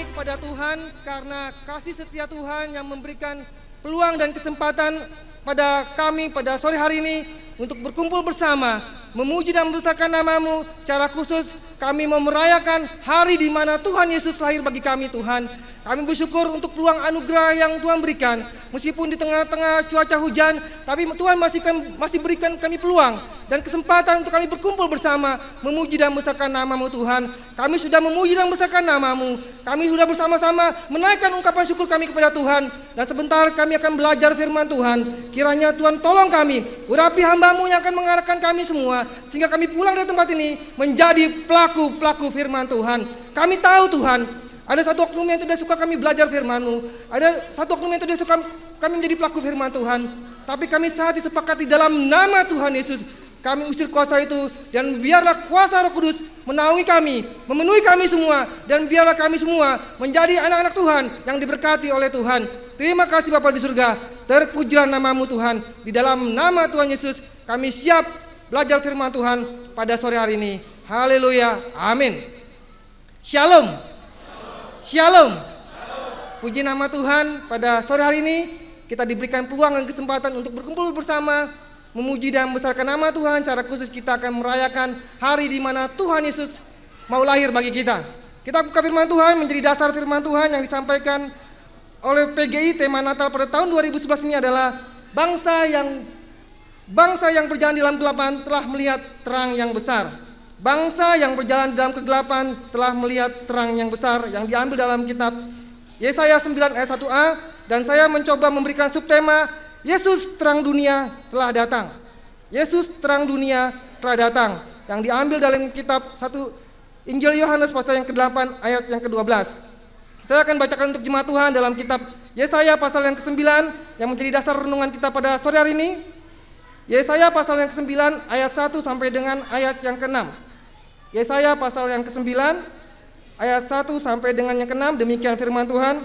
kami kepada Tuhan karena kasih setia Tuhan yang memberikan peluang dan kesempatan pada kami pada sore hari ini untuk berkumpul bersama, memuji dan membesarkan nama-Mu. Secara khusus kami mau merayakan hari di mana Tuhan Yesus lahir bagi kami, Tuhan. Kami bersyukur untuk peluang anugerah yang Tuhan berikan. Meskipun di tengah-tengah cuaca hujan, tapi Tuhan masih berikan kami peluang dan kesempatan untuk kami berkumpul bersama, memuji dan membesarkan nama-Mu, Tuhan. Kami sudah memuji dan membesarkan nama-Mu. Kami sudah bersama-sama menaikkan ungkapan syukur kami kepada Tuhan. Dan sebentar kami akan belajar firman Tuhan. Kiranya Tuhan tolong kami, urapi hamba-Mu yang akan mengarahkan kami semua, sehingga kami pulang dari tempat ini menjadi pelaku-pelaku firman Tuhan. Kami tahu, Tuhan, ada satu oknum yang tidak suka kami belajar firman-Mu. Ada satu oknum yang tidak suka kami menjadi pelaku firman Tuhan. Tapi kami saat disepakati dalam nama Tuhan Yesus, kami usir kuasa itu, dan biarlah kuasa Roh Kudus menaungi kami, memenuhi kami semua, dan biarlah kami semua menjadi anak-anak Tuhan yang diberkati oleh Tuhan. Terima kasih Bapa di surga, terpujilah nama-Mu Tuhan. Di dalam nama Tuhan Yesus kami siap belajar firman Tuhan pada sore hari ini. Haleluya, amin. Shalom. Shalom. Puji nama Tuhan, pada sore hari ini kita diberikan peluang dan kesempatan untuk berkumpul bersama, memuji dan membesarkan nama Tuhan. Secara khusus kita akan merayakan hari di mana Tuhan Yesus mau lahir bagi kita. Kita buka firman Tuhan, menjadi dasar firman Tuhan yang disampaikan oleh PGI. Tema Natal pada tahun 2011 ini adalah bangsa yang berjalan di dalam kegelapan telah melihat terang yang besar. Bangsa yang berjalan dalam kegelapan telah melihat terang yang besar, yang diambil dalam kitab Yesaya 9 ayat 1a, dan saya mencoba memberikan subtema Yesus terang dunia telah datang. Yesus terang dunia telah datang, yang diambil dalam kitab 1 Injil Yohanes pasal yang ke-8 ayat yang ke-12. Saya akan bacakan untuk jemaat Tuhan dalam kitab Yesaya pasal yang ke-9 yang menjadi dasar renungan kita pada sore hari ini. Yesaya pasal yang ke-9 ayat 1 sampai dengan ayat yang ke-6. Yesaya pasal yang ke-9 ayat 1 sampai dengan yang ke-6, demikian firman Tuhan.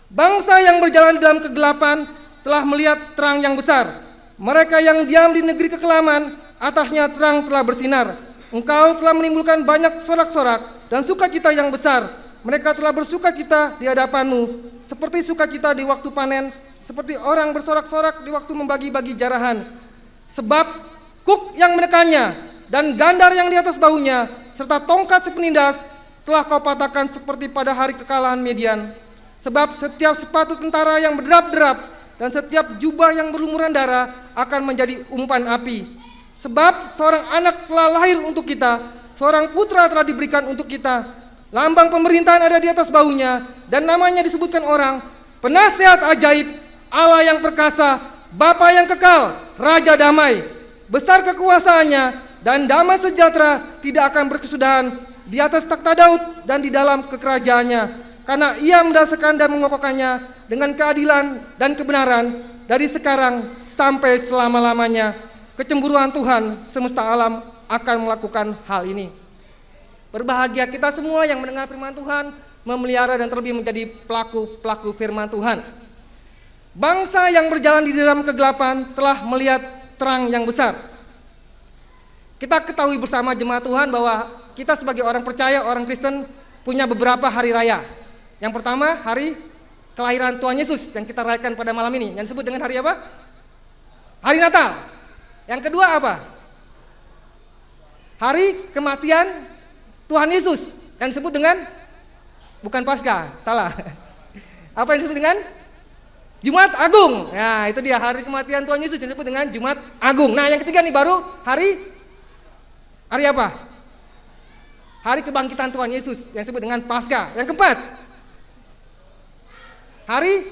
Bangsa yang berjalan dalam kegelapan telah melihat terang yang besar. Mereka yang diam di negeri kekelaman, atasnya terang telah bersinar. Engkau telah menimbulkan banyak sorak-sorak dan sukacita yang besar. Mereka telah bersukacita di hadapan-Mu, seperti sukacita di waktu panen, seperti orang bersorak-sorak di waktu membagi-bagi jarahan. Sebab kuk yang menekannya dan gandar yang di atas bahunya, serta tongkat si penindas telah Kau patahkan seperti pada hari kekalahan Midian. Sebab setiap sepatu tentara yang berderap-derap dan setiap jubah yang berlumuran darah akan menjadi umpan api. Sebab seorang anak telah lahir untuk kita, seorang putra telah diberikan untuk kita. Lambang pemerintahan ada di atas bahunya, dan namanya disebutkan orang Penasehat Ajaib, Allah yang perkasa, Bapa yang kekal, Raja damai. Besar kekuasaannya dan damai sejahtera tidak akan berkesudahan di atas takhta Daud dan di dalam kekerajaannya. Karena Ia mendasarkan dan mengokohkannya dengan keadilan dan kebenaran dari sekarang sampai selama-lamanya. Kecemburuan Tuhan semesta alam akan melakukan hal ini. Berbahagia kita semua yang mendengar firman Tuhan, memelihara dan terlebih menjadi pelaku-pelaku firman Tuhan. Bangsa yang berjalan di dalam kegelapan telah melihat terang yang besar. Kita ketahui bersama jemaat Tuhan bahwa kita sebagai orang percaya, orang Kristen punya beberapa hari raya. Yang pertama, hari kelahiran Tuhan Yesus yang kita rayakan pada malam ini, yang disebut dengan hari apa? Hari Natal. Yang kedua apa? Hari kematian Tuhan Yesus yang disebut dengan, bukan Paskah, salah. Apa yang disebut dengan Jumat Agung. Nah, itu dia hari kematian Tuhan Yesus yang disebut dengan Jumat Agung. Nah, yang ketiga nih baru hari apa? Hari kebangkitan Tuhan Yesus yang disebut dengan Paskah. Yang keempat, hari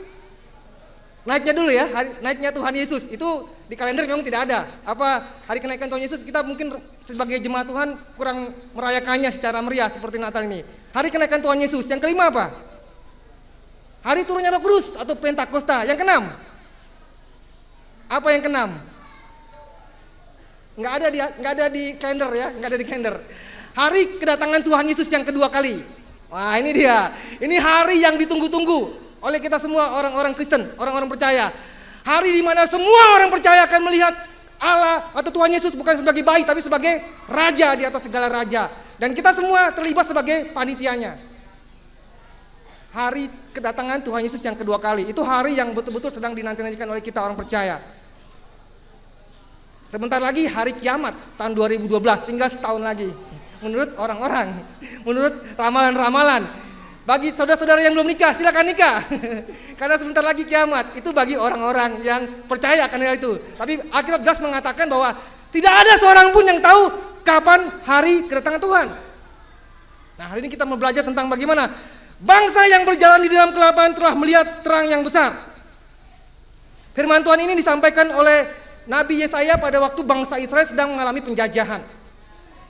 naiknya dulu ya, hari naiknya Tuhan Yesus. Itu di kalender memang tidak ada. Apa hari kenaikan Tuhan Yesus, kita mungkin sebagai jemaat Tuhan kurang merayakannya secara meriah seperti Natal ini. Hari kenaikan Tuhan Yesus. Yang kelima apa? Hari turunnya Roh Kudus atau Pentakosta. Yang keenam, apa yang keenam? Nggak ada di kalender ya, nggak ada di kalender. Hari kedatangan Tuhan Yesus yang kedua kali. Wah, ini dia. Ini hari yang ditunggu-tunggu oleh kita semua orang-orang Kristen, orang-orang percaya. Hari di mana semua orang percaya akan melihat Allah atau Tuhan Yesus bukan sebagai bayi tapi sebagai raja di atas segala raja. Dan kita semua terlibat sebagai panitianya. hari kedatangan Tuhan Yesus yang kedua kali. Itu hari yang betul-betul sedang dinanti-nantikan oleh kita orang percaya. Sebentar lagi hari kiamat tahun 2012, tinggal setahun lagi. Menurut orang-orang, menurut ramalan-ramalan. Bagi saudara-saudara yang belum nikah, silakan nikah. Karena sebentar lagi kiamat. Itu bagi orang-orang yang percaya akan hal itu. Tapi Alkitab jelas mengatakan bahwa tidak ada seorang pun yang tahu kapan hari kedatangan Tuhan. Nah, hari ini kita mau belajar tentang bagaimana bangsa yang berjalan di dalam kegelapan telah melihat terang yang besar. Firman Tuhan ini disampaikan oleh Nabi Yesaya pada waktu bangsa Israel sedang mengalami penjajahan.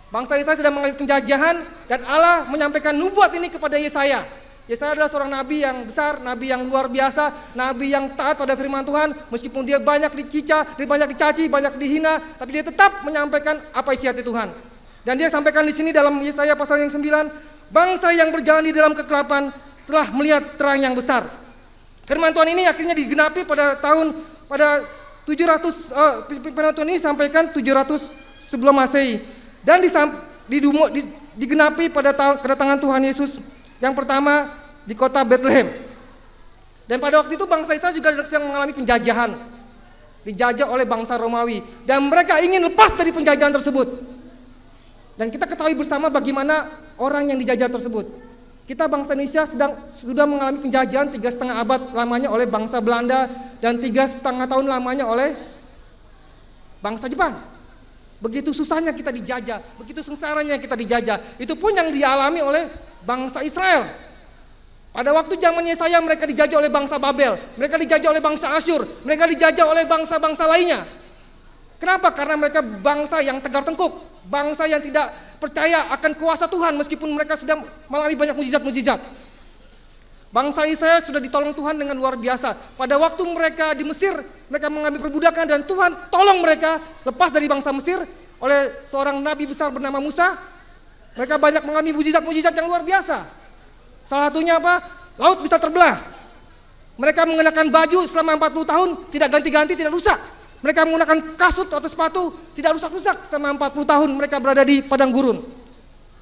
Bangsa Israel sedang mengalami penjajahan dan Allah menyampaikan nubuat ini kepada Yesaya. Yesaya adalah seorang nabi yang besar, nabi yang luar biasa, nabi yang taat pada firman Tuhan. Meskipun dia banyak banyak dicaci, banyak dihina, tapi dia tetap menyampaikan apa isi hati Tuhan. Dan dia sampaikan di sini dalam Yesaya pasal yang 9, bangsa yang berjalan di dalam kegelapan telah melihat terang yang besar. Firman Tuhan ini akhirnya digenapi pada 700. Firman Tuhan ini disampaikan 700 sebelum Masehi dan digenapi pada kedatangan Tuhan Yesus yang pertama di kota Bethlehem. Dan pada waktu itu bangsa Israel juga sedang mengalami penjajahan, dijajah oleh bangsa Romawi, dan mereka ingin lepas dari penjajahan tersebut. Dan kita ketahui bersama bagaimana orang yang dijajah tersebut. Kita bangsa Indonesia sudah mengalami penjajahan 3,5 abad lamanya oleh bangsa Belanda dan 3,5 tahun lamanya oleh bangsa Jepang. Begitu susahnya kita dijajah, begitu sengsaranya kita dijajah. Itu pun yang dialami oleh bangsa Israel. Pada waktu zaman Yesaya mereka dijajah oleh bangsa Babel, mereka dijajah oleh bangsa Asyur, mereka dijajah oleh bangsa-bangsa lainnya. Kenapa? Karena mereka bangsa yang tegar tengkuk, bangsa yang tidak percaya akan kuasa Tuhan meskipun mereka sedang mengalami banyak mukjizat-mukjizat. Bangsa Israel sudah ditolong Tuhan dengan luar biasa. Pada waktu mereka di Mesir, mereka mengambil perbudakan dan Tuhan tolong mereka lepas dari bangsa Mesir oleh seorang nabi besar bernama Musa. Mereka banyak mengalami mukjizat-mukjizat yang luar biasa. Salah satunya apa? Laut bisa terbelah. Mereka mengenakan baju selama 40 tahun, tidak ganti-ganti, tidak rusak. Mereka menggunakan kasut atau sepatu, tidak rusak-rusak selama 40 tahun mereka berada di padang gurun.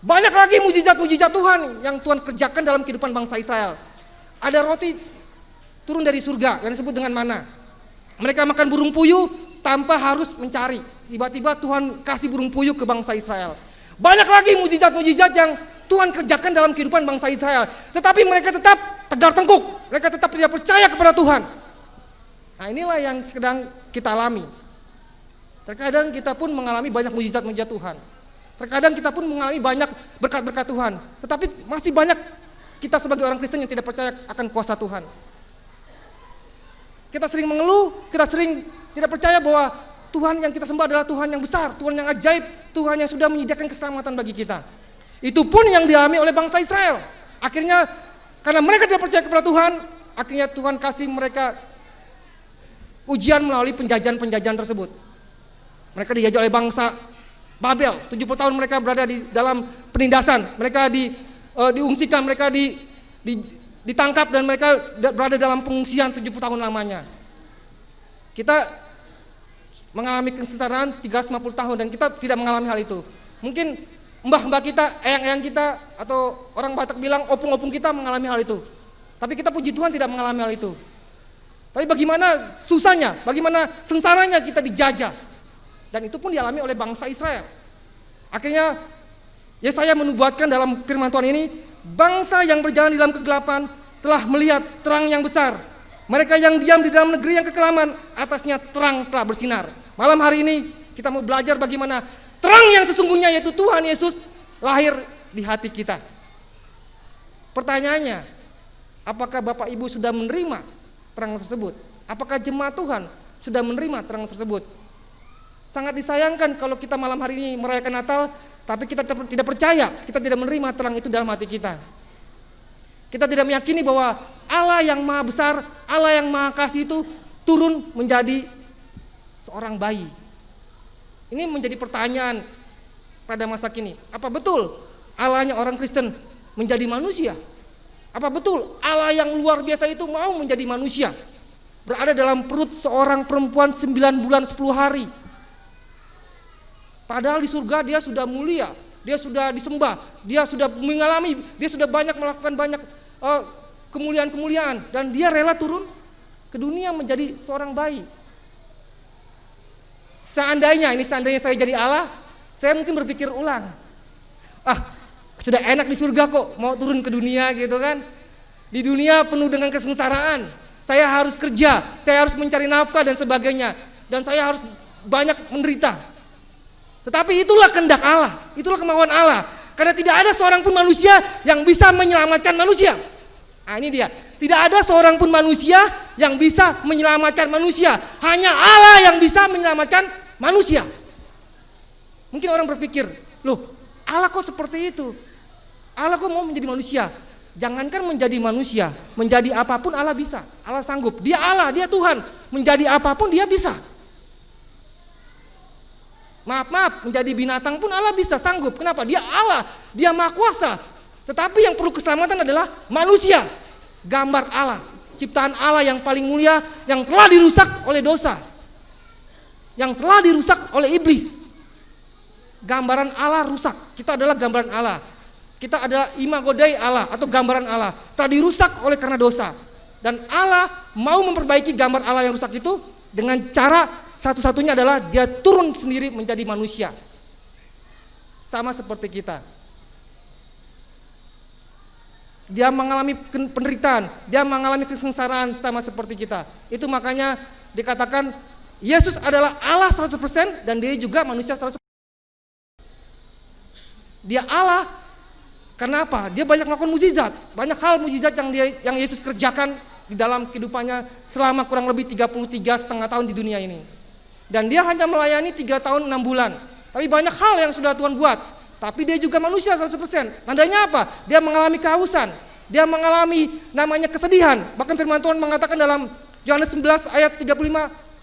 Banyak lagi mujizat-mujizat Tuhan yang Tuhan kerjakan dalam kehidupan bangsa Israel. Ada roti turun dari surga yang disebut dengan mana. Mereka makan burung puyuh tanpa harus mencari. Tiba-tiba Tuhan kasih burung puyuh ke bangsa Israel. Banyak lagi mujizat-mujizat yang Tuhan kerjakan dalam kehidupan bangsa Israel. Tetapi mereka tetap tegar tengkuk. Mereka tetap tidak percaya kepada Tuhan. Nah, inilah yang sedang kita alami. Terkadang kita pun mengalami banyak mujizat-mujizat Tuhan. Terkadang kita pun mengalami banyak berkat-berkat Tuhan. Tetapi masih banyak kita sebagai orang Kristen yang tidak percaya akan kuasa Tuhan. Kita sering mengeluh, kita sering tidak percaya bahwa Tuhan yang kita sembah adalah Tuhan yang besar, Tuhan yang ajaib, Tuhan yang sudah menyediakan keselamatan bagi kita. Itu pun yang dialami oleh bangsa Israel. Akhirnya karena mereka tidak percaya kepada Tuhan, akhirnya Tuhan kasih mereka ujian melalui penjajahan-penjajahan tersebut. Mereka dijajah oleh bangsa Babel. 70 tahun mereka berada di dalam penindasan. Mereka diungsikan, mereka ditangkap dan mereka berada dalam pengungsian 70 tahun lamanya. Kita mengalami kesengsaraan 350 tahun dan kita tidak mengalami hal itu. Mungkin mbah-mbah kita, eyang-eyang kita atau orang Batak bilang opung-opung kita mengalami hal itu. Tapi kita puji Tuhan tidak mengalami hal itu. Tapi bagaimana susahnya, bagaimana sengsaranya kita dijajah. Dan itu pun dialami oleh bangsa Israel. Akhirnya Yesaya menubuatkan dalam firman Tuhan ini, bangsa yang berjalan di dalam kegelapan telah melihat terang yang besar. Mereka yang diam di dalam negeri yang kekelaman, atasnya terang telah bersinar. Malam hari ini kita mau belajar bagaimana terang yang sesungguhnya yaitu Tuhan Yesus lahir di hati kita. Pertanyaannya, apakah Bapak Ibu sudah menerima terang tersebut? Apakah jemaat Tuhan sudah menerima terang tersebut? Sangat disayangkan kalau kita malam hari ini merayakan Natal, tapi kita tidak percaya, kita tidak menerima terang itu dalam hati kita. Kita tidak meyakini bahwa Allah yang maha besar, Allah yang maha kasih itu turun menjadi seorang bayi. Ini menjadi pertanyaan pada masa kini. Apa betul Allahnya orang Kristen menjadi manusia? Apa betul Allah yang luar biasa itu mau menjadi manusia? Berada dalam perut seorang perempuan 9 bulan 10 hari. Padahal di surga dia sudah mulia, dia sudah disembah, dia sudah mengalami, dia sudah banyak melakukan banyak kemuliaan-kemuliaan, dan dia rela turun ke dunia menjadi seorang bayi. Seandainya saya jadi Allah, saya mungkin berpikir ulang. Sudah enak di surga kok, mau turun ke dunia gitu kan. Di dunia penuh dengan kesengsaraan, saya harus kerja, saya harus mencari nafkah dan sebagainya, dan saya harus banyak menderita. Tetapi itulah kehendak Allah, itulah kemauan Allah. Karena tidak ada seorang pun manusia yang bisa menyelamatkan manusia. Ini dia, tidak ada seorang pun manusia yang bisa menyelamatkan manusia. Hanya Allah yang bisa menyelamatkan manusia. Mungkin orang berpikir, loh, Allah kok seperti itu? Allah kok mau menjadi manusia? Jangankan menjadi manusia, menjadi apapun Allah bisa. Allah sanggup. Dia Allah, dia Tuhan. Menjadi apapun dia bisa. Maaf, menjadi binatang pun Allah bisa, sanggup. Kenapa? Dia Allah, dia Maha Kuasa. Tetapi yang perlu keselamatan adalah manusia. Gambar Allah, ciptaan Allah yang paling mulia, yang telah dirusak oleh dosa, yang telah dirusak oleh iblis. Gambaran Allah rusak. Kita adalah gambaran Allah. Kita adalah imago Dei Allah atau gambaran Allah. Telah dirusak oleh karena dosa. Dan Allah mau memperbaiki gambar Allah yang rusak itu dengan cara satu-satunya adalah dia turun sendiri menjadi manusia. Sama seperti kita. Dia mengalami penderitaan, dia mengalami kesengsaraan sama seperti kita. Itu makanya dikatakan Yesus adalah Allah 100% dan dia juga manusia 100%. Dia Allah. Kenapa? Dia banyak melakukan mukjizat, banyak hal mukjizat yang Yesus kerjakan di dalam kehidupannya selama kurang lebih 33,5 tahun di dunia ini. Dan dia hanya melayani 3 tahun 6 bulan. Tapi banyak hal yang sudah Tuhan buat. Tapi dia juga manusia 100%. Tandanya apa? Dia mengalami kehausan, dia mengalami namanya kesedihan. Bahkan firman Tuhan mengatakan dalam Yohanes 11 ayat 35,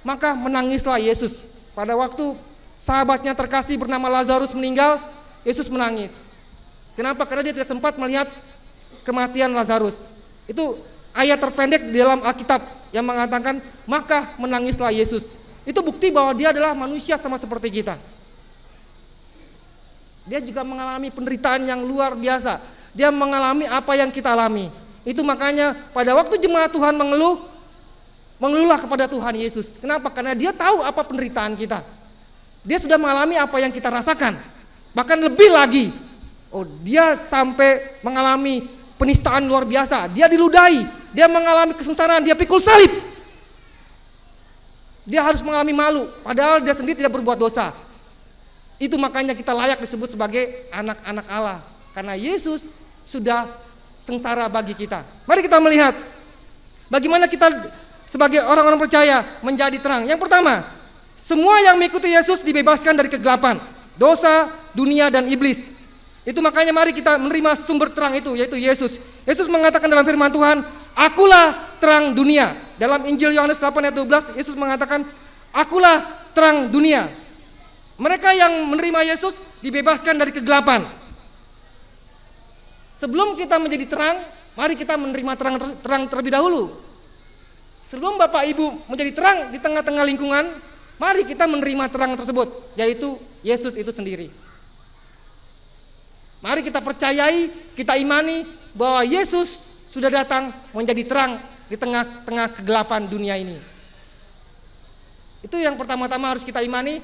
maka menangislah Yesus. Pada waktu sahabatnya terkasih bernama Lazarus meninggal, Yesus menangis. Kenapa? Karena dia tidak sempat melihat kematian Lazarus. Itu ayat terpendek di dalam Alkitab yang mengatakan maka menangislah Yesus. Itu bukti bahwa dia adalah manusia sama seperti kita. Dia juga mengalami penderitaan yang luar biasa. Dia mengalami apa yang kita alami. Itu makanya pada waktu jemaat Tuhan mengeluhlah kepada Tuhan Yesus. Kenapa? Karena dia tahu apa penderitaan kita. Dia sudah mengalami apa yang kita rasakan. Bahkan lebih lagi. Dia sampai mengalami penistaan luar biasa. Dia diludahi, dia mengalami kesengsaraan, dia pikul salib. Dia harus mengalami malu, padahal dia sendiri tidak berbuat dosa. Itu makanya kita layak disebut sebagai anak-anak Allah. Karena Yesus sudah sengsara bagi kita. Mari kita melihat bagaimana kita sebagai orang-orang percaya menjadi terang. Yang pertama, semua yang mengikuti Yesus dibebaskan dari kegelapan, dosa, dunia, dan iblis. Itu makanya mari kita menerima sumber terang itu, yaitu Yesus. Yesus mengatakan dalam firman Tuhan, akulah terang dunia. Dalam Injil Yohanes 8 ayat 12, Yesus mengatakan, akulah terang dunia. Mereka yang menerima Yesus dibebaskan dari kegelapan. Sebelum kita menjadi terang, mari kita menerima terang terlebih dahulu. Sebelum Bapak Ibu menjadi terang di tengah-tengah lingkungan, mari kita menerima terang tersebut, yaitu Yesus itu sendiri. Mari kita percayai, kita imani bahwa Yesus sudah datang menjadi terang di tengah-tengah kegelapan dunia ini. Itu yang pertama-tama harus kita imani.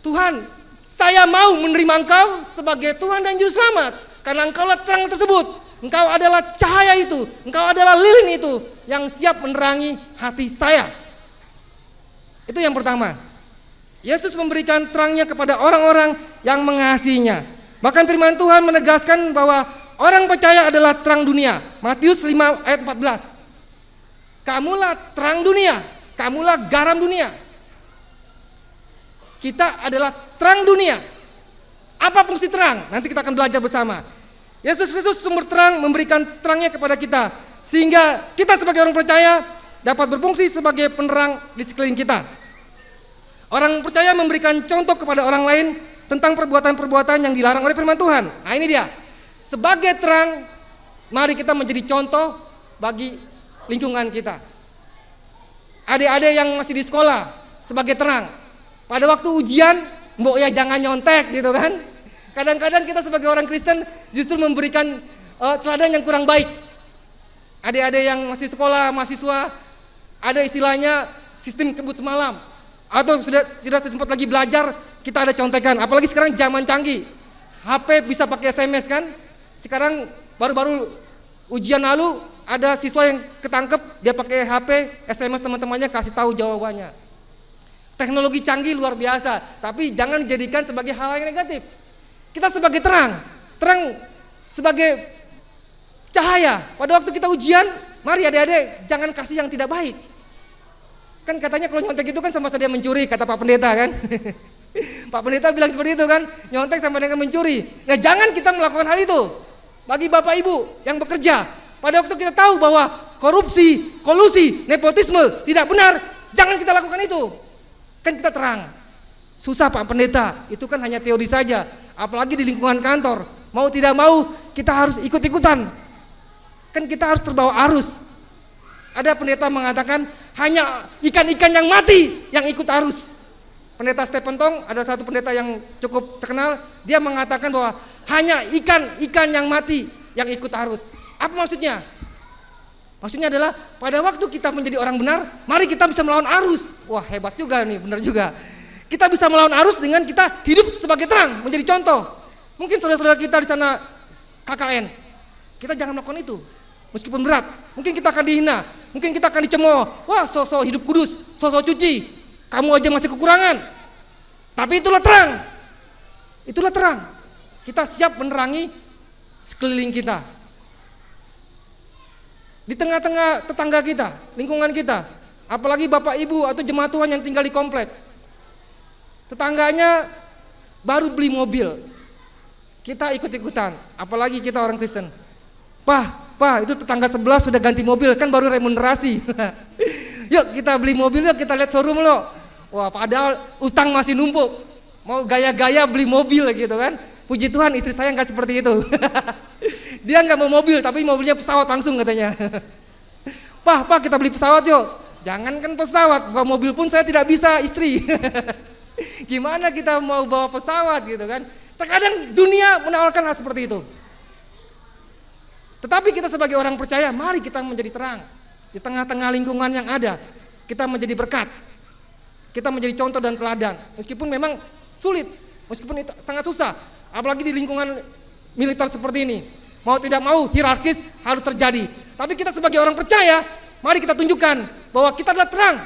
Tuhan, saya mau menerima Engkau sebagai Tuhan dan Juru Selamat. Karena Engkaulah terang tersebut. Engkau adalah cahaya itu. Engkau adalah lilin itu yang siap menerangi hati saya. Itu yang pertama. Yesus memberikan terangnya kepada orang-orang yang mengasihinya. Bahkan firman Tuhan menegaskan bahwa orang percaya adalah terang dunia. Matius 5 ayat 14. Kamulah terang dunia, kamulah garam dunia. Kita adalah terang dunia. Apa fungsi terang? Nanti kita akan belajar bersama. Yesus Kristus sumber terang memberikan terangnya kepada kita, sehingga kita sebagai orang percaya dapat berfungsi sebagai penerang di sekeliling kita. Orang percaya memberikan contoh kepada orang lain tentang perbuatan-perbuatan yang dilarang oleh firman Tuhan. Nah ini dia. Sebagai terang, mari kita menjadi contoh bagi lingkungan kita. Adik-adik yang masih di sekolah sebagai terang. Pada waktu ujian, mbok ya jangan nyontek gitu kan. Kadang-kadang kita sebagai orang Kristen justru memberikan teladan yang kurang baik. Adik-adik yang masih sekolah, mahasiswa, ada istilahnya sistem kebut semalam. Atau sudah tidak sempat lagi belajar, kita ada contekan. Apalagi sekarang zaman canggih, HP bisa pakai SMS kan. Sekarang baru-baru ujian lalu ada siswa yang ketangkep, dia pakai HP, SMS teman-temannya kasih tahu jawabannya. Teknologi canggih luar biasa, tapi jangan dijadikan sebagai hal yang negatif. Kita sebagai terang sebagai cahaya. Pada waktu kita ujian, mari adik-adik jangan kasih yang tidak baik. Kan katanya kalau nyontek itu kan sama saja mencuri, kata Pak Pendeta kan. Pak Pendeta bilang seperti itu kan, nyontek sama dengan mencuri. Nah jangan kita melakukan hal itu. Bagi Bapak Ibu yang bekerja, pada waktu kita tahu bahwa korupsi, kolusi, nepotisme tidak benar, jangan kita lakukan itu. Kan kita terang. Susah Pak Pendeta, itu kan hanya teori saja. Apalagi di lingkungan kantor, mau tidak mau kita harus ikut-ikutan. Kan kita harus terbawa arus. Ada pendeta mengatakan hanya ikan-ikan yang mati yang ikut arus. Pendeta Stephen Tong, ada satu pendeta yang cukup terkenal, dia mengatakan bahwa hanya ikan-ikan yang mati yang ikut arus. Apa maksudnya? Maksudnya adalah pada waktu kita menjadi orang benar, mari kita bisa melawan arus. Wah hebat juga nih, benar juga. Kita bisa melawan arus dengan kita hidup sebagai terang, menjadi contoh. Mungkin saudara-saudara kita di sana KKN, kita jangan melakukan itu. Meskipun berat, mungkin kita akan dihina, mungkin kita akan dicemooh. Wah sosok hidup kudus, sosok cuci, kamu aja masih kekurangan. Tapi itulah terang. Itulah terang. Kita siap menerangi sekeliling kita. Di tengah-tengah tetangga kita, lingkungan kita. Apalagi Bapak Ibu atau jemaat Tuhan yang tinggal di komplek. Tetangganya baru beli mobil, kita ikut-ikutan. Apalagi kita orang Kristen. Pak, itu tetangga sebelah sudah ganti mobil, kan baru remunerasi. Yuk kita beli mobil, yuk kita lihat showroom lo. Wah padahal utang masih numpuk, mau gaya-gaya beli mobil gitu kan. Puji Tuhan istri saya nggak seperti itu. Dia nggak mau mobil, tapi mobilnya pesawat langsung katanya. Pak kita beli pesawat yuk. Jangankan pesawat, bawa mobil pun saya tidak bisa istri. Gimana kita mau bawa pesawat gitu kan. Terkadang dunia menawarkan hal seperti itu. Tetapi kita sebagai orang percaya, mari kita menjadi terang. Di tengah-tengah lingkungan yang ada, kita menjadi berkat. Kita menjadi contoh dan teladan. Meskipun memang sulit, meskipun itu sangat susah. Apalagi di lingkungan militer seperti ini. Mau tidak mau hierarkis harus terjadi. Tapi kita sebagai orang percaya, mari kita tunjukkan bahwa kita adalah terang.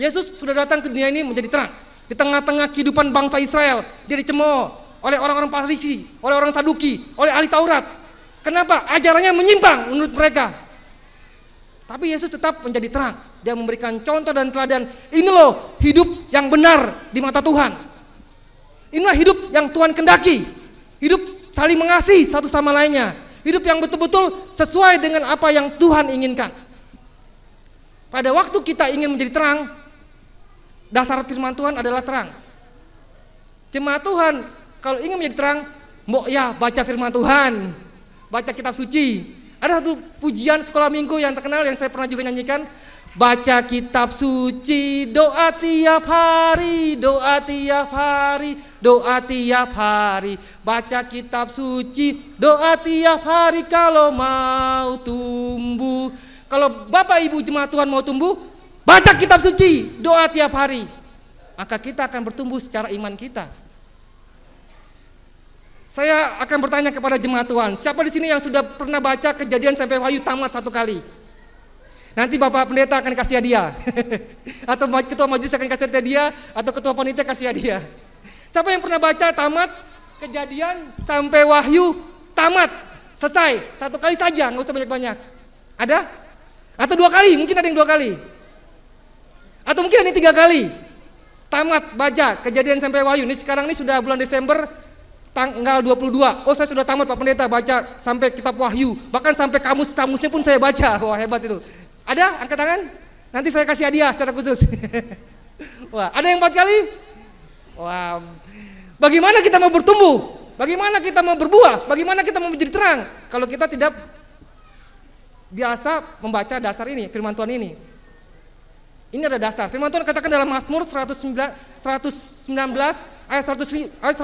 Yesus sudah datang ke dunia ini menjadi terang. Di tengah-tengah kehidupan bangsa Israel, dia dicemooh oleh orang-orang Farisi, oleh orang Saduki, oleh ahli Taurat. Kenapa? Ajarannya menyimpang menurut mereka. Tapi Yesus tetap menjadi terang. Dia memberikan contoh dan teladan. Ini loh hidup yang benar di mata Tuhan. Inilah hidup yang Tuhan kendaki. Hidup saling mengasihi satu sama lainnya. Hidup yang betul-betul sesuai dengan apa yang Tuhan inginkan. Pada waktu kita ingin menjadi terang, dasar firman Tuhan adalah terang. Jemaat Tuhan kalau ingin menjadi terang, baca firman Tuhan, baca kitab suci. Ada satu pujian sekolah minggu yang terkenal yang saya pernah juga nyanyikan. Baca kitab suci, doa tiap hari, doa tiap hari, doa tiap hari. Baca kitab suci, doa tiap hari kalau mau tumbuh. Kalau Bapak Ibu jemaat Tuhan mau tumbuh, baca kitab suci, doa tiap hari. Maka kita akan bertumbuh secara iman kita. Saya akan bertanya kepada jemaat Tuhan, siapa di sini yang sudah pernah baca Kejadian sampai Wahyu tamat satu kali? Nanti Bapak Pendeta akan kasih hadiah. Atau ketua majelis akan kasih hadiah, atau ketua panitia kasih hadiah. Siapa yang pernah baca tamat Kejadian sampai Wahyu tamat, selesai, satu kali saja, nggak usah banyak-banyak. Ada? Atau 2 kali, mungkin ada yang 2 kali. Atau mungkin ada yang 3 kali. Tamat baca Kejadian sampai Wahyu. Ini sekarang ini sudah bulan Desember tanggal 22. Oh saya sudah tamat Pak Pendeta baca sampai kitab Wahyu. Bahkan sampai kamus-kamusnya pun saya baca. Wah hebat itu. Ada? Angkat tangan. Nanti saya kasih hadiah secara khusus. Wah, ada yang 4 kali? Wah. Bagaimana kita mau bertumbuh? Bagaimana kita mau berbuah? Bagaimana kita mau menjadi terang? Kalau kita tidak biasa membaca dasar ini, firman Tuhan ini. Ini ada dasar. Firman Tuhan katakan dalam Mazmur 119 ayat 105.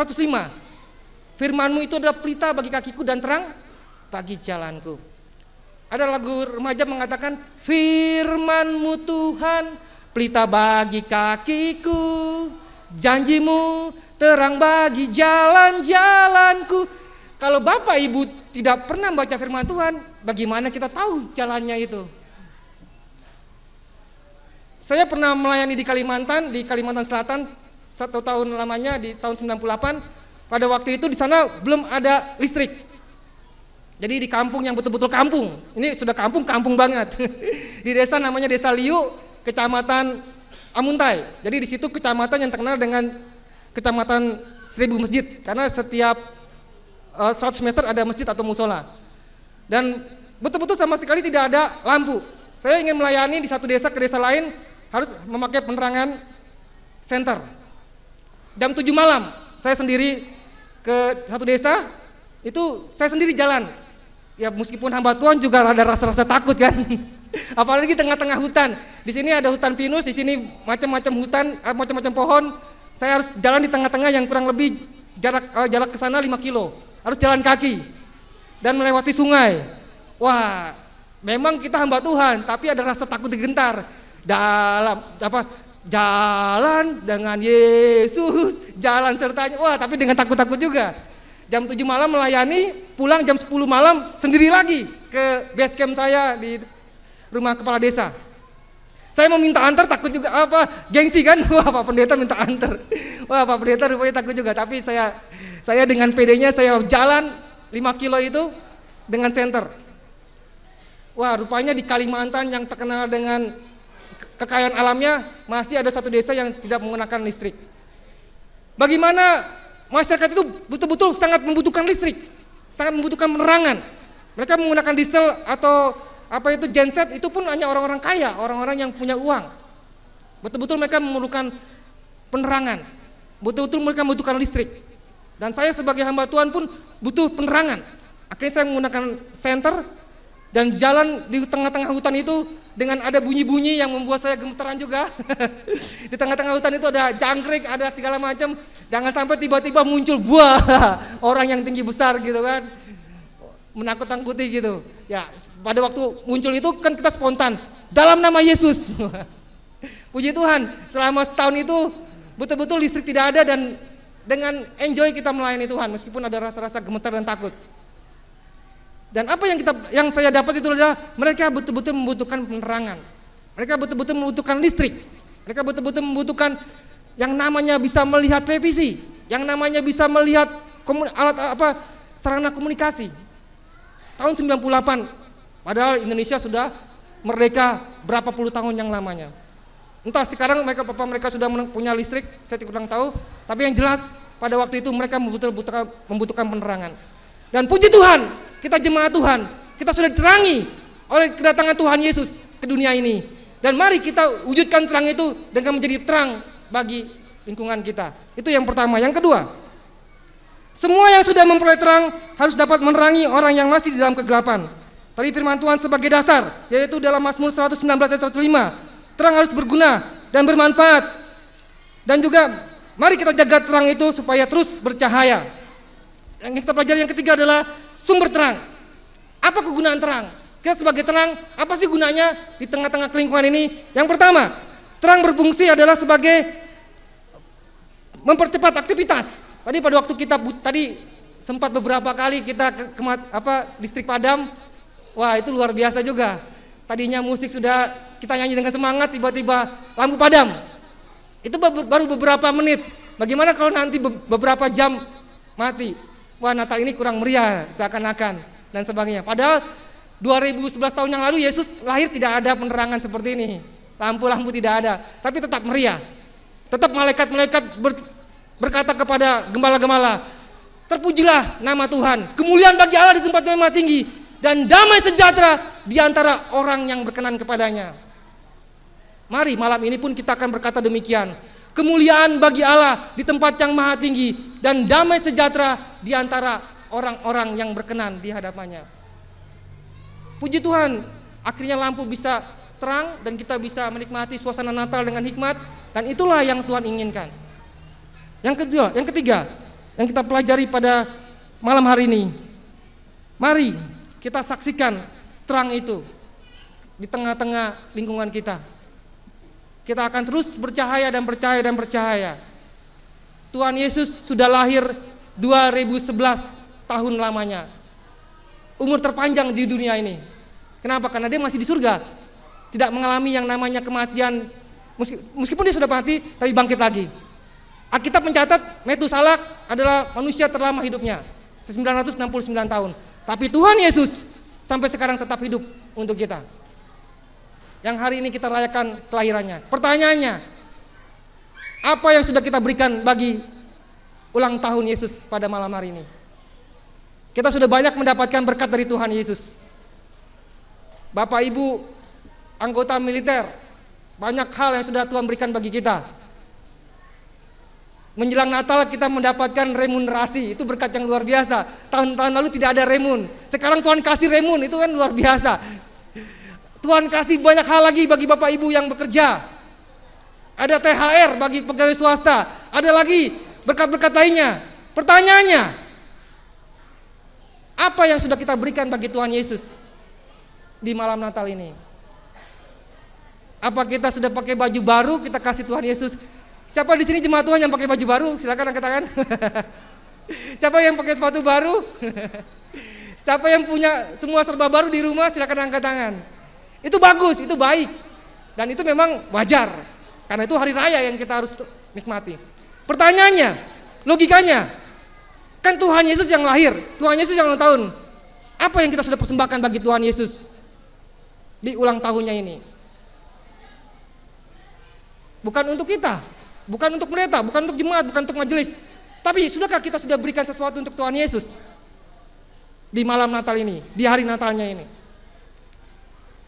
Firman-Mu itu adalah pelita bagi kakiku dan terang bagi jalanku. Ada lagu remaja mengatakan, firman-Mu Tuhan, pelita bagi kakiku, janji-Mu terang bagi jalan-jalanku. Kalau Bapak Ibu tidak pernah baca firman Tuhan, bagaimana kita tahu jalannya itu? Saya pernah melayani di Kalimantan Selatan 1 tahun lamanya di tahun 98. Pada waktu itu di sana belum ada listrik. Jadi di kampung yang betul-betul kampung. Ini sudah kampung banget. Di desa namanya Desa Liu, Kecamatan Amuntai. Jadi di situ kecamatan yang terkenal dengan Kecamatan 1000 masjid, karena setiap 100 meter ada masjid atau musola. Dan betul-betul sama sekali tidak ada lampu. Saya ingin melayani di satu desa ke desa lain, harus memakai penerangan senter. Jam 7 malam saya sendiri ke satu desa, itu saya sendiri jalan. Ya meskipun hamba Tuhan juga ada rasa-rasa takut kan. Apalagi tengah-tengah hutan. Di sini ada hutan pinus, di sini macam-macam hutan, macam-macam pohon. Saya harus jalan di tengah-tengah yang kurang lebih jarak ke sana 5 kilo. Harus jalan kaki dan melewati sungai. Wah, memang kita hamba Tuhan, tapi ada rasa takut digentar. Jalan dengan Yesus, jalan sertanya. Wah, tapi dengan takut-takut juga. Jam 7 malam melayani, pulang jam 10 malam sendiri lagi ke base camp saya di rumah kepala desa. Saya mau minta antar, takut juga, gengsi kan. Wah, Pak Pendeta minta antar. Wah, Pak Pendeta rupanya takut juga. Tapi saya dengan PD-nya saya jalan 5 kilo itu dengan senter. Wah, rupanya di Kalimantan yang terkenal dengan kekayaan alamnya, masih ada satu desa yang tidak menggunakan listrik. Bagaimana masyarakat itu betul-betul sangat membutuhkan listrik, sangat membutuhkan penerangan. Mereka menggunakan diesel atau genset, itu pun hanya orang-orang kaya, orang-orang yang punya uang. Betul-betul mereka memerlukan penerangan, betul-betul mereka membutuhkan listrik. Dan saya sebagai hamba Tuhan pun butuh penerangan. Akhirnya saya menggunakan senter dan jalan di tengah-tengah hutan itu dengan ada bunyi-bunyi yang membuat saya gemetaran juga. Di tengah-tengah hutan itu ada jangkrik, ada segala macam. Jangan sampai tiba-tiba muncul buah orang yang tinggi besar gitu kan, menakut-nakuti gitu. Ya, pada waktu muncul itu kan kita spontan, dalam nama Yesus. Puji Tuhan, selama setahun itu betul-betul listrik tidak ada dan dengan enjoy kita melayani Tuhan meskipun ada rasa-rasa gemetar dan takut. Dan apa yang saya dapat itu adalah mereka betul-betul membutuhkan penerangan. Mereka betul-betul membutuhkan listrik. Mereka betul-betul membutuhkan yang namanya bisa melihat televisi, yang namanya bisa melihat sarana komunikasi. Tahun 98, padahal Indonesia sudah merdeka berapa puluh tahun yang lamanya. Entah sekarang mereka sudah punya listrik, saya kurang tahu. Tapi yang jelas pada waktu itu mereka membutuhkan penerangan. Dan puji Tuhan, kita jemaat Tuhan, kita sudah diterangi oleh kedatangan Tuhan Yesus ke dunia ini. Dan mari kita wujudkan terang itu dengan menjadi terang bagi lingkungan kita. Itu yang pertama. Yang kedua, semua yang sudah memperoleh terang harus dapat menerangi orang yang masih di dalam kegelapan. Tadi firman Tuhan sebagai dasar, yaitu dalam Mazmur 119 ayat 105. Terang harus berguna dan bermanfaat. Dan juga mari kita jaga terang itu supaya terus bercahaya. Yang kita pelajari yang ketiga adalah sumber terang. Apa kegunaan terang? Kita sebagai terang, apa sih gunanya di tengah-tengah lingkungan ini? Yang pertama, terang berfungsi adalah sebagai mempercepat aktivitas. Tadi pada waktu kita tadi sempat beberapa kali kita listrik padam. Wah, itu luar biasa juga. Tadinya musik sudah kita nyanyi dengan semangat, tiba-tiba lampu padam. Itu baru beberapa menit. Bagaimana kalau nanti beberapa jam mati? Wah, Natal ini kurang meriah seakan-akan dan sebagainya. Padahal 2011 tahun yang lalu Yesus lahir tidak ada penerangan seperti ini. Lampu-lampu tidak ada, tapi tetap meriah. Tetap malaikat-malaikat berkata kepada gembala-gembala, terpujilah nama Tuhan, kemuliaan bagi Allah di tempat yang maha tinggi, dan damai sejahtera di antara orang yang berkenan kepadanya. Mari malam ini pun kita akan berkata demikian. Kemuliaan bagi Allah di tempat yang maha tinggi dan damai sejahtera di antara orang-orang yang berkenan di hadapannya. Puji Tuhan, akhirnya lampu bisa terang dan kita bisa menikmati suasana Natal dengan hikmat, dan itulah yang Tuhan inginkan. Yang ketiga, yang kita pelajari pada malam hari ini. Mari kita saksikan terang itu di tengah-tengah lingkungan kita. Kita akan terus bercahaya dan percaya dan percaya. Tuhan Yesus sudah lahir 2011 tahun lamanya. Umur terpanjang di dunia ini. Kenapa? Karena dia masih di surga. Tidak mengalami yang namanya kematian. Meskipun dia sudah mati, tapi bangkit lagi. Alkitab mencatat Metusalah adalah manusia terlama hidupnya, 969 tahun. Tapi Tuhan Yesus sampai sekarang tetap hidup untuk kita. Yang hari ini kita rayakan kelahirannya. Pertanyaannya, apa yang sudah kita berikan bagi ulang tahun Yesus pada malam hari ini? Kita sudah banyak mendapatkan berkat dari Tuhan Yesus. Bapak Ibu anggota militer, banyak hal yang sudah Tuhan berikan bagi kita. Menjelang Natal kita mendapatkan remunerasi, itu berkat yang luar biasa. Tahun-tahun lalu tidak ada remun, sekarang Tuhan kasih remun, itu kan luar biasa. Tuhan kasih banyak hal lagi bagi Bapak Ibu yang bekerja. Ada THR bagi pegawai swasta, ada lagi berkat-berkat lainnya. Pertanyaannya, apa yang sudah kita berikan bagi Tuhan Yesus di malam Natal ini? Apa kita sudah pakai baju baru kita kasih Tuhan Yesus? Siapa di sini jemaat Tuhan yang pakai baju baru? Silakan angkat tangan. Siapa yang pakai sepatu baru? Siapa yang punya semua serba baru di rumah? Silakan angkat tangan. Itu bagus, itu baik. Dan itu memang wajar. Karena itu hari raya yang kita harus nikmati. Pertanyaannya, logikanya, kan Tuhan Yesus yang lahir, Tuhan Yesus yang ulang tahun. Apa yang kita sudah persembahkan bagi Tuhan Yesus di ulang tahunnya ini? Bukan untuk kita, bukan untuk pendeta, bukan untuk jemaat, bukan untuk majelis. Tapi sudahkah kita sudah berikan sesuatu untuk Tuhan Yesus di malam Natal ini, di hari Natalnya ini?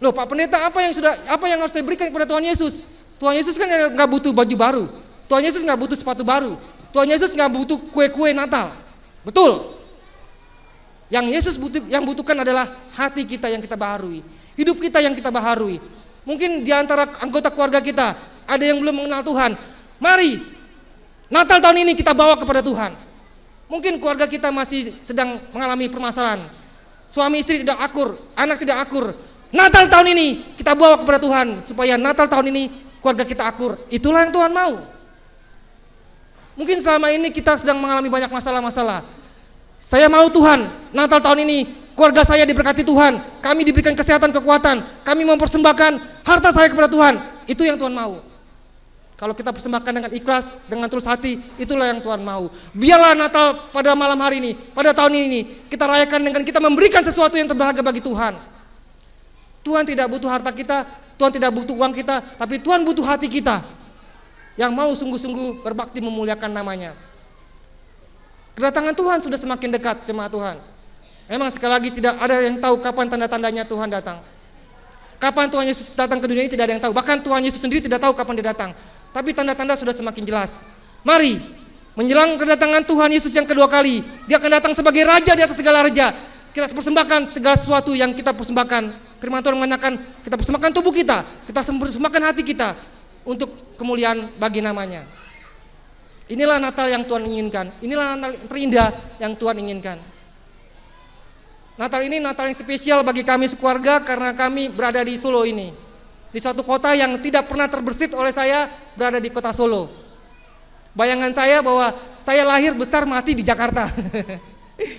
Loh Pak Pendeta, apa yang harus saya berikan kepada Tuhan Yesus? Tuhan Yesus kan nggak butuh baju baru, Tuhan Yesus nggak butuh sepatu baru, Tuhan Yesus nggak butuh kue-kue Natal. Betul. Yang yang butuhkan adalah hati kita yang kita baharui, hidup kita yang kita baharui. Mungkin di antara anggota keluarga kita ada yang belum mengenal Tuhan. Mari Natal tahun ini kita bawa kepada Tuhan. Mungkin keluarga kita masih sedang mengalami permasalahan, suami istri tidak akur, anak tidak akur. Natal tahun ini kita bawa kepada Tuhan, supaya Natal tahun ini keluarga kita akur. Itulah yang Tuhan mau. Mungkin selama ini kita sedang mengalami banyak masalah-masalah. Saya mau Tuhan, Natal tahun ini keluarga saya diberkati Tuhan, kami diberikan kesehatan, kekuatan, kami mempersembahkan harta saya kepada Tuhan. Itu yang Tuhan mau. Kalau kita persembahkan dengan ikhlas, dengan tulus hati, itulah yang Tuhan mau. Biarlah Natal pada malam hari ini, pada tahun ini, kita rayakan dengan kita memberikan sesuatu yang terberharga bagi Tuhan. Tuhan tidak butuh harta kita, Tuhan tidak butuh uang kita, tapi Tuhan butuh hati kita yang mau sungguh-sungguh berbakti memuliakan namanya. Kedatangan Tuhan sudah semakin dekat, jemaat Tuhan. Memang sekali lagi tidak ada yang tahu kapan tanda-tandanya Tuhan datang. Kapan Tuhan Yesus datang ke dunia ini tidak ada yang tahu. Bahkan Tuhan Yesus sendiri tidak tahu kapan dia datang. Tapi tanda-tanda sudah semakin jelas. Mari, menjelang kedatangan Tuhan Yesus yang kedua kali, dia akan datang sebagai raja di atas segala raja. Kita persembahkan segala sesuatu yang kita persembahkan. Firman Tuhan mengatakan, kita persembahkan tubuh kita persembahkan hati kita untuk kemuliaan bagi namanya. Inilah Natal yang Tuhan inginkan. Inilah Natal terindah yang Tuhan inginkan. Natal ini Natal yang spesial bagi kami sekeluarga karena kami berada di Solo ini. Di suatu kota yang tidak pernah terbersit oleh saya, berada di kota Solo. Bayangan saya bahwa saya lahir besar mati di Jakarta.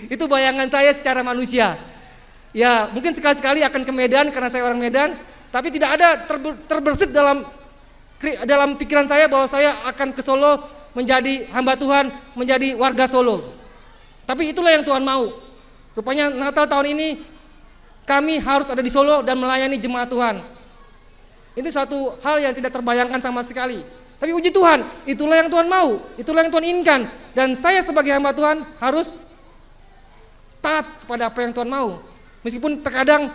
Itu bayangan saya secara manusia. Ya mungkin sekali-sekali akan ke Medan karena saya orang Medan, tapi tidak ada terbersit dalam pikiran saya bahwa saya akan ke Solo menjadi hamba Tuhan, menjadi warga Solo. Tapi itulah yang Tuhan mau. Rupanya Natal tahun ini kami harus ada di Solo dan melayani jemaat Tuhan. Ini suatu hal yang tidak terbayangkan sama sekali. Tapi puji Tuhan, itulah yang Tuhan mau, itulah yang Tuhan inginkan. Dan saya sebagai hamba Tuhan harus taat kepada apa yang Tuhan mau. Meskipun terkadang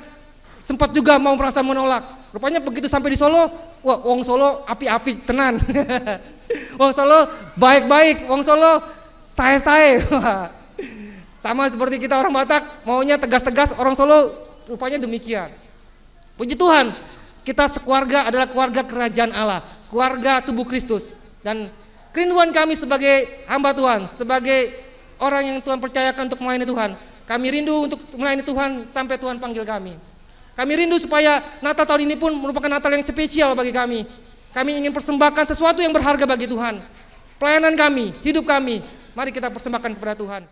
sempat juga mau merasa menolak. Rupanya begitu sampai di Solo, wah wong Solo api-api tenan. Wong Solo baik-baik, wong Solo sae-sae. Sama seperti kita orang Batak, maunya tegas-tegas, orang Solo rupanya demikian. Puji Tuhan, kita sekeluarga adalah keluarga kerajaan Allah, keluarga tubuh Kristus. Dan kerinduan kami sebagai hamba Tuhan, sebagai orang yang Tuhan percayakan untuk melayani Tuhan, kami rindu untuk melayani Tuhan sampai Tuhan panggil kami. Kami rindu supaya Natal tahun ini pun merupakan Natal yang spesial bagi kami. Kami ingin persembahkan sesuatu yang berharga bagi Tuhan. Pelayanan kami, hidup kami, mari kita persembahkan kepada Tuhan.